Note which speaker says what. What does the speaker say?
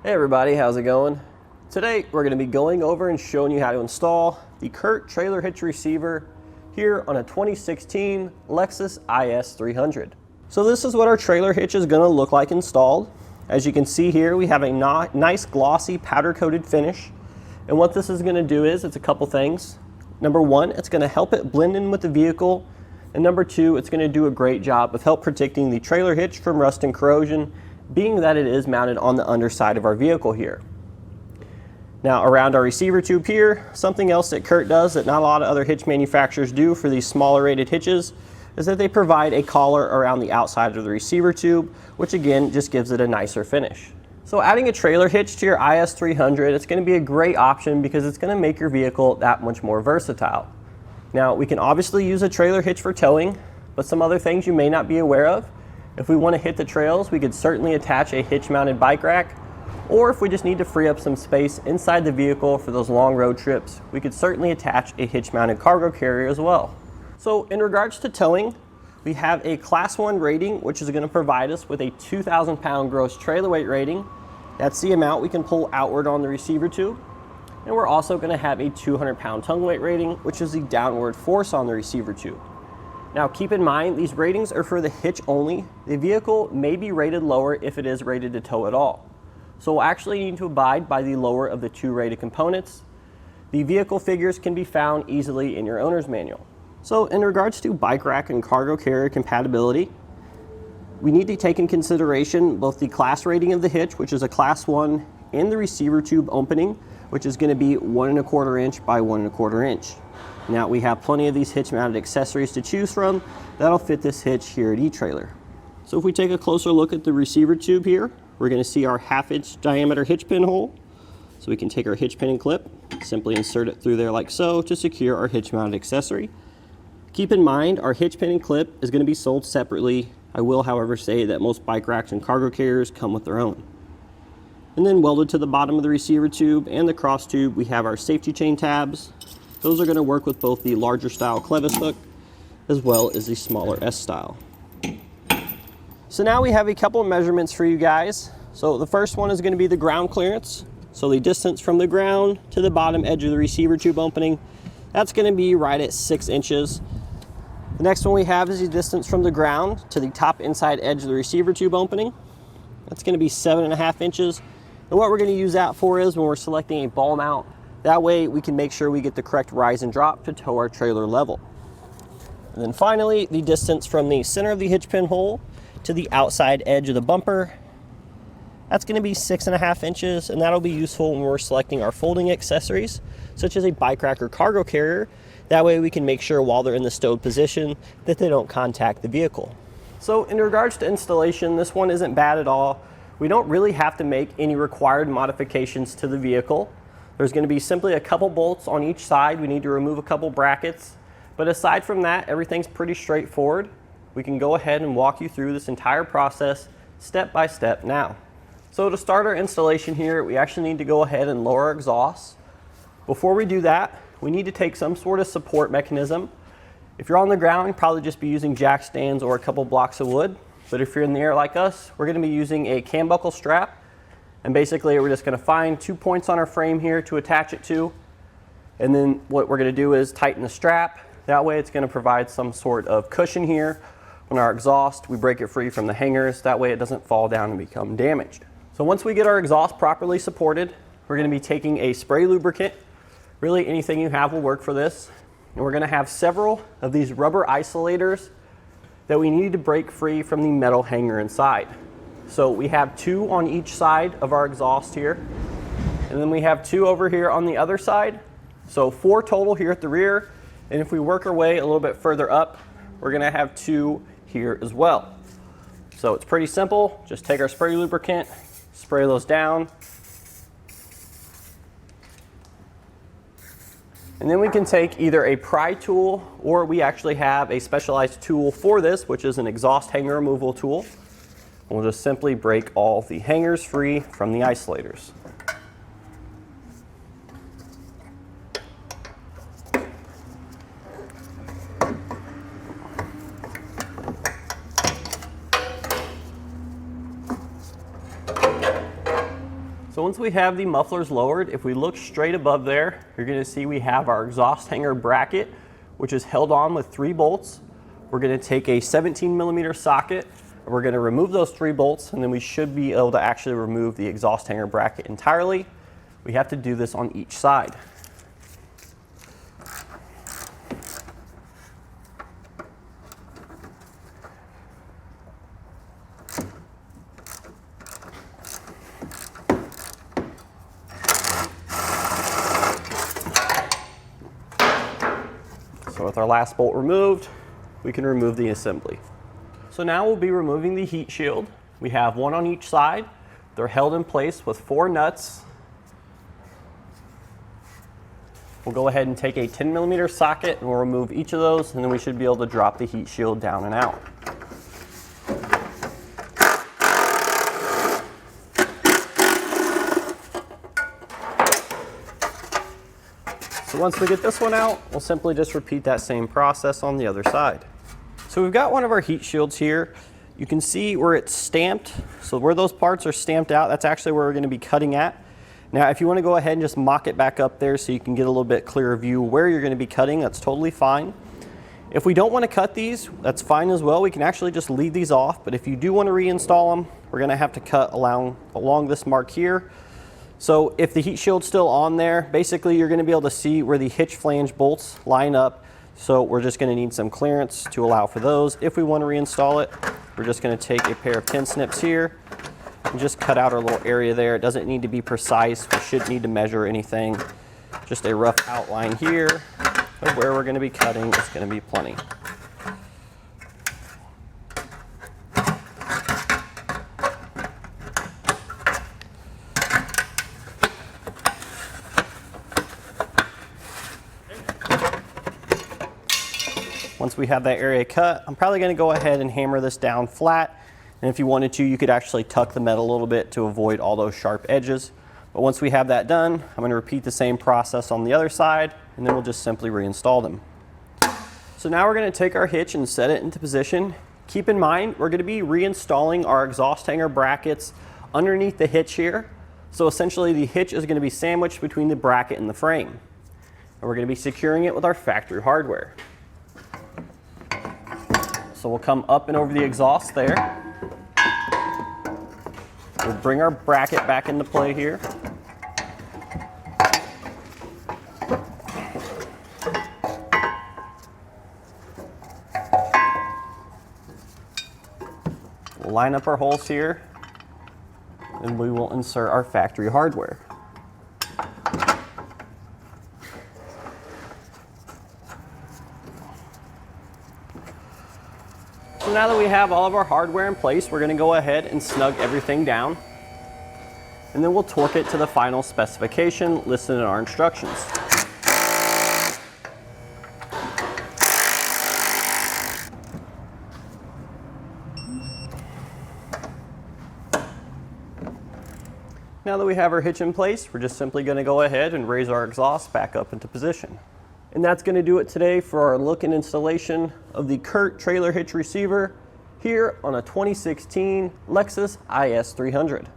Speaker 1: Hey everybody, how's it going? Today we're going to be going over and showing you how to install the CURT Trailer Hitch receiver here on a 2016 Lexus IS 300. So this is what our trailer hitch is going to look like installed. As you can see here, we have a nice glossy powder coated finish. And what this is going to do is, it's a couple things. Number one, it's going to help it blend in with the vehicle. And number two, it's going to do a great job of help protecting the trailer hitch from rust and corrosion, being that it is mounted on the underside of our vehicle here. Now around our receiver tube here, something else that CURT does that not a lot of other hitch manufacturers do for these smaller rated hitches is that they provide a collar around the outside of the receiver tube, which again just gives it a nicer finish. So adding a trailer hitch to your IS 300, it's going to be a great option because it's going to make your vehicle that much more versatile. Now we can obviously use a trailer hitch for towing, but some other things you may not be aware of. If we want to hit the trails, we could certainly attach a hitch mounted bike rack, or if we just need to free up some space inside the vehicle for those long road trips, we could certainly attach a hitch mounted cargo carrier as well. So in regards to towing, we have a Class 1 rating, which is going to provide us with a 2,000 pound gross trailer weight rating. That's the amount we can pull outward on the receiver tube. And we're also going to have a 200 pound tongue weight rating, which is the downward force on the receiver tube. Now keep in mind, these ratings are for the hitch only. The vehicle may be rated lower if it is rated to tow at all. So we'll actually need to abide by the lower of the two rated components. The vehicle figures can be found easily in your owner's manual. So in regards to bike rack and cargo carrier compatibility, we need to take in consideration both the class rating of the hitch, which is a Class 1, and the receiver tube opening, which is going to be 1 1/4 inch by 1 1/4 inch. Now we have plenty of these hitch mounted accessories to choose from that'll fit this hitch here at eTrailer. So if we take a closer look at the receiver tube here, we're going to see our 1/2 inch diameter hitch pin hole. So we can take our hitch pin and clip, simply insert it through there like so to secure our hitch mounted accessory. Keep in mind, our hitch pin and clip is going to be sold separately. I will, however, say that most bike racks and cargo carriers come with their own. And then welded to the bottom of the receiver tube and the cross tube, we have our safety chain tabs. Those are going to work with both the larger style clevis hook as well as the smaller S style. So now we have a couple of measurements for you guys. So the first one is going to be the ground clearance. So the distance from the ground to the bottom edge of the receiver tube opening, that's going to be right at 6 inches. The next one we have is the distance from the ground to the top inside edge of the receiver tube opening. That's going to be 7.5 inches. And what we're going to use that for is when we're selecting a ball mount. That way we can make sure we get the correct rise and drop to tow our trailer level. And then finally, the distance from the center of the hitch pin hole to the outside edge of the bumper. That's going to be 6.5 inches, and that'll be useful when we're selecting our folding accessories, such as a bike rack or cargo carrier. That way we can make sure while they're in the stowed position that they don't contact the vehicle. So in regards to installation, this one isn't bad at all. We don't really have to make any required modifications to the vehicle. There's going to be simply a couple bolts on each side. We need to remove a couple brackets. But aside from that, everything's pretty straightforward. We can go ahead and walk you through this entire process step by step now. So to start our installation here, we actually need to go ahead and lower our exhaust. Before we do that, we need to take some sort of support mechanism. If you're on the ground, you'd probably just be using jack stands or a couple blocks of wood. But if you're in the air like us, we're going to be using a cam buckle strap. And basically we're just going to find 2 points on our frame here to attach it to. And then what we're going to do is tighten the strap. That way it's going to provide some sort of cushion here. On our exhaust, we break it free from the hangers. That way it doesn't fall down and become damaged. So once we get our exhaust properly supported, we're going to be taking a spray lubricant. Really anything you have will work for this. And we're going to have several of these rubber isolators that we need to break free from the metal hanger inside. So we have 2 on each side of our exhaust here. And then we have 2 over here on the other side. So 4 total here at the rear. And if we work our way a little bit further up, we're going to have 2 here as well. So it's pretty simple. Just take our spray lubricant, spray those down. And then we can take either a pry tool, or we actually have a specialized tool for this, which is an exhaust hanger removal tool. We'll just simply break all the hangers free from the isolators. So once we have the mufflers lowered, if we look straight above there, you're going to see we have our exhaust hanger bracket, which is held on with 3 bolts. We're going to take a 17mm socket, and we're going to remove those 3 bolts, and then we should be able to actually remove the exhaust hanger bracket entirely. We have to do this on each side. So with our last bolt removed, we can remove the assembly. So now we'll be removing the heat shield. We have 1 on each side. They're held in place with 4 nuts. We'll go ahead and take a 10mm socket and we'll remove each of those, and then we should be able to drop the heat shield down and out. So once we get this one out, we'll simply just repeat that same process on the other side. So we've got one of our heat shields here. You can see where it's stamped. So where those parts are stamped out, that's actually where we're going to be cutting at. Now if you want to go ahead and just mock it back up there so you can get a little bit clearer view where you're going to be cutting, that's totally fine. If we don't want to cut these, that's fine as well. We can actually just leave these off, but if you do want to reinstall them, we're going to have to cut along this mark here. So if the heat shield's still on there, basically you're going to be able to see where the hitch flange bolts line up. So we're just going to need some clearance to allow for those. If we want to reinstall it, we're just going to take a pair of 10 snips here and just cut out our little area there. It doesn't need to be precise. We shouldn't need to measure anything. Just a rough outline here of where we're going to be cutting is going to be plenty. Once we have that area cut, I'm probably going to go ahead and hammer this down flat. And if you wanted to, you could actually tuck the metal a little bit to avoid all those sharp edges. But once we have that done, I'm going to repeat the same process on the other side, and then we'll just simply reinstall them. So now we're going to take our hitch and set it into position. Keep in mind, we're going to be reinstalling our exhaust hanger brackets underneath the hitch here. So essentially the hitch is going to be sandwiched between the bracket and the frame. And we're going to be securing it with our factory hardware. So we'll come up and over the exhaust there. We'll bring our bracket back into play here. We'll line up our holes here, and we will insert our factory hardware. So now that we have all of our hardware in place, we're going to go ahead and snug everything down, and then we'll torque it to the final specification listed in our instructions. Now that we have our hitch in place, we're just simply going to go ahead and raise our exhaust back up into position. And that's going to do it today for our look and installation of the CURT Trailer Hitch receiver here on a 2016 Lexus IS 300.